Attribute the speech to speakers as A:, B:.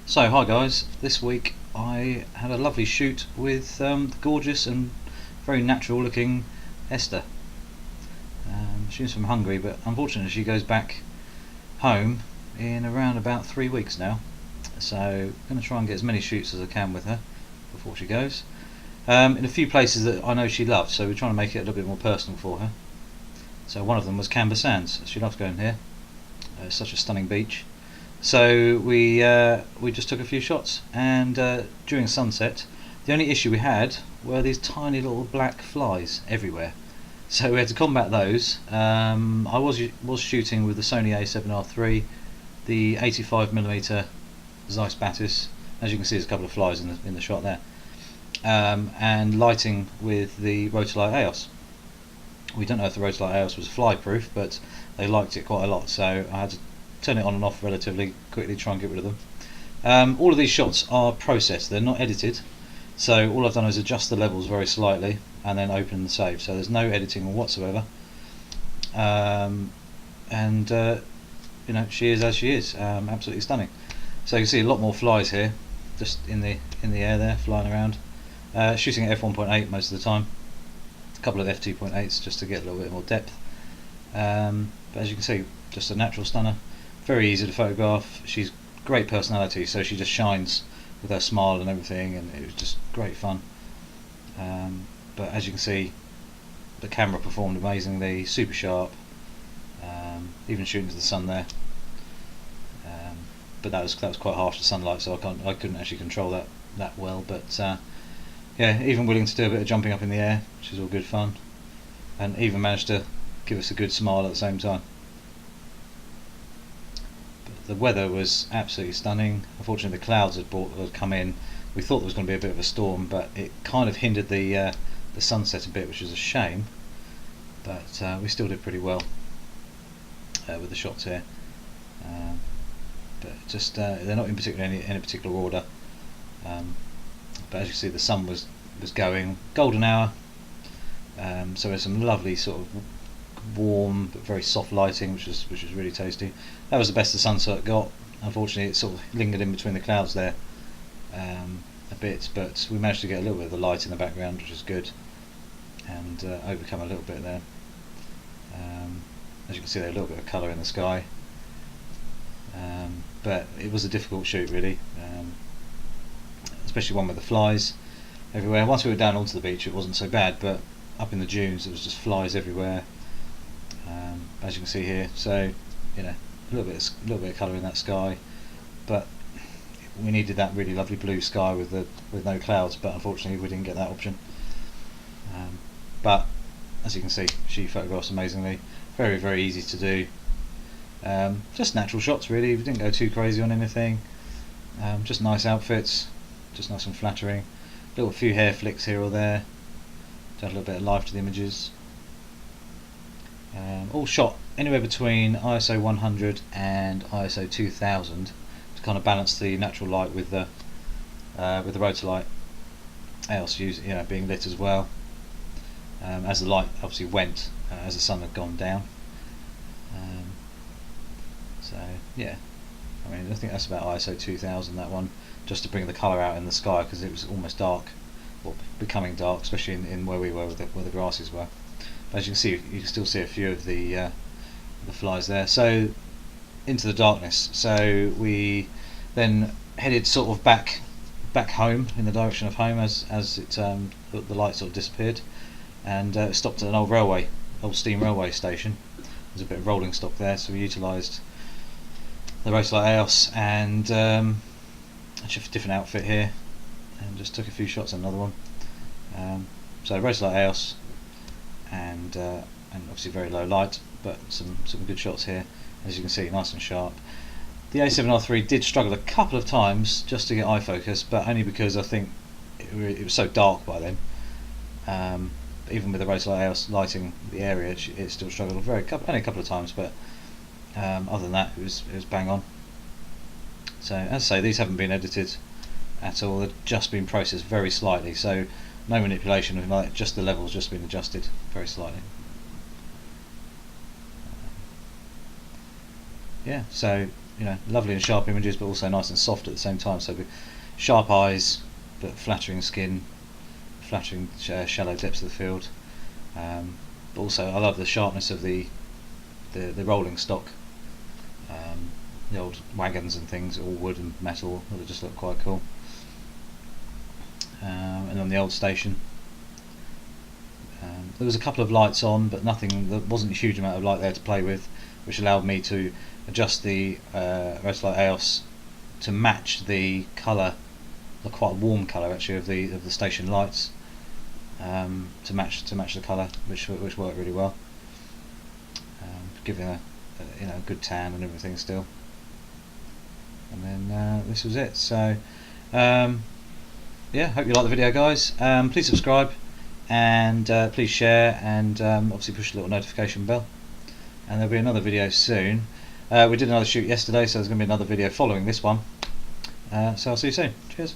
A: So hi guys, this week I had a lovely shoot with the gorgeous and very natural looking Eszter. She's from Hungary, but unfortunately she goes back home in around about 3 weeks now, so I'm going to try and get as many shoots as I can with her before she goes, in a few places that I know she loves, so we're trying to make it a little bit more personal for her. So one of them was Canberra Sands. She loves going here. It's such a stunning beach. So we just took a few shots, and during sunset the only issue we had were these tiny little black flies everywhere, so we had to combat those. I was shooting with the Sony A7r3, the 85mm Zeiss batis. As you can see, there's a couple of flies in the shot there, and lighting with the rotolight aeos. We don't know if the rotolight aeos was fly proof, but they liked it quite a lot, so I had to turn it on and off relatively quickly, try and get rid of them. All of these shots are processed, they're not edited, so all I've done is adjust the levels very slightly and then open and save, so there's no editing whatsoever. And you know, she is as she is, absolutely stunning. So you can see a lot more flies here, just in the air there, flying around. Shooting at f1.8 most of the time, a couple of f2.8s just to get a little bit more depth. But as you can see, just a natural stunner. Very easy to photograph. She's great personality, so she just shines with her smile and everything, and it was just great fun. But as you can see, the camera performed amazingly, super sharp, even shooting to the sun there. But that was quite harsh, the sunlight, so I couldn't actually control that well. But yeah, even willing to do a bit of jumping up in the air, which is all good fun, and even managed to give us a good smile at the same time. The weather was absolutely stunning. Unfortunately, the clouds had come in. We thought there was going to be a bit of a storm, but it kind of hindered the sunset a bit, which is a shame. But we still did pretty well with the shots here. But just they're not in any particular order. But as you can see, the sun was going golden hour. So there's some lovely sort of warm but very soft lighting, which was really tasty. That was the best the sunset got. Unfortunately, it sort of lingered in between the clouds there a bit, but we managed to get a little bit of the light in the background, which is good, and overcome a little bit there. As you can see, there's a little bit of colour in the sky, but it was a difficult shoot really, especially one with the flies everywhere. Once we were down onto the beach, it wasn't so bad, but up in the dunes, it was just flies everywhere. As you can see here, so you know, a little bit of colour in that sky, but we needed that really lovely blue sky with no clouds. But unfortunately, we didn't get that option. But as you can see, she photographs amazingly. Very easy to do. Just natural shots really. We didn't go too crazy on anything. Just nice outfits, just nice and flattering. A few hair flicks here or there. To add a little bit of life to the images. All shot anywhere between ISO 100 and ISO 2000 to kind of balance the natural light with the rotolight aeos being lit as well, as the light obviously went as the sun had gone down. So yeah, I mean, I think that's about ISO 2000, that one, just to bring the colour out in the sky, because it was almost dark, or becoming dark, especially in where we were where the grasses were. But as you can see, you can still see a few of the flies there. So into the darkness. So we then headed sort of back home, in the direction of home, as the light sort of disappeared, and stopped at an old steam railway station. There's a bit of rolling stock there, so we utilised the rotolight aeos and a different outfit here, and just took a few shots on another one. So rotolight aeos, and obviously very low light, but some good shots here, as you can see, nice and sharp. The A7r3 did struggle a couple of times just to get eye focus, but only because I think it was so dark by then. Even with the rotolight aeos lighting the area, it still struggled only a couple of times, but other than that, it was bang on. So as I say, these haven't been edited at all, they've just been processed very slightly, so no manipulation of light, just the levels just been adjusted very slightly. Yeah, so lovely and sharp images, but also nice and soft at the same time. So sharp eyes, but flattering skin, flattering shallow depths of the field. But also I love the sharpness of the rolling stock. The old wagons and things, all wood and metal, they just look quite cool. And on the old station, there was a couple of lights on, but there wasn't a huge amount of light there to play with, which allowed me to adjust the rotolight aeos to match the colour, the quite warm colour actually of the station lights, to match the colour, which worked really well, giving a good tan and everything still. And then this was it. So yeah, hope you like the video, guys. Please subscribe, and please share, and obviously push the little notification bell. And there'll be another video soon. We did another shoot yesterday, so there's going to be another video following this one. So I'll see you soon. Cheers.